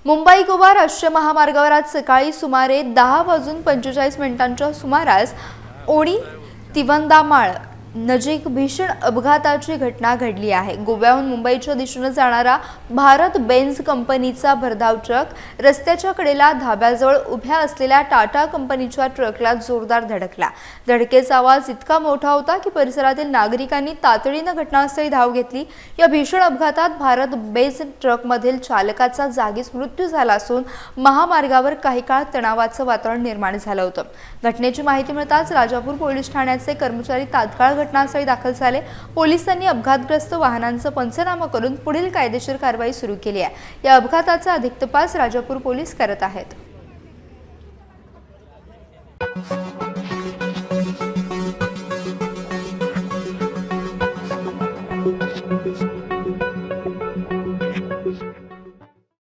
मुंबई गोवा राष्ट्रीय महामार्गावर आज सकाळी सुमारे 10:45 सुमारास ओणी तिवंदामाळ नजीक भीषण अपघाताची घटना घडली आहे। गोव्याहून मुंबईच्या दिशेने जाणारा भारत बेन्झ कंपनीचा भरधाव ट्रक रस्त्याच्या कडेला धाब्याजवळ उभ्या असलेल्या टाटा कंपनीच्या ट्रकला जोरदार धडकला। धडकेचा आवाज इतका मोठा होता की परिसरातील नागरिकांनी तातडीने घटनास्थळी धाव घेतली। या भीषण अपघातात भारत बेन्झ ट्रकमधील चालकाचा जागीच मृत्यू झाला असून महामार्गावर काही काळ तणावाचं वातावरण निर्माण झालं होतं। घटनेची माहिती मिळताच राजापूर पोलीस ठाण्याचे कर्मचारी तात्काळ घटनास्थळी दाखल झाले। पोलिसांनी अपघातग्रस्त वाहनांचा पंचनामा करून पुढील कायदेशीर कारवाई सुरू केली आहे। या अपघाताचा अधिक तपास राजापूर पोलीस करत आहेत।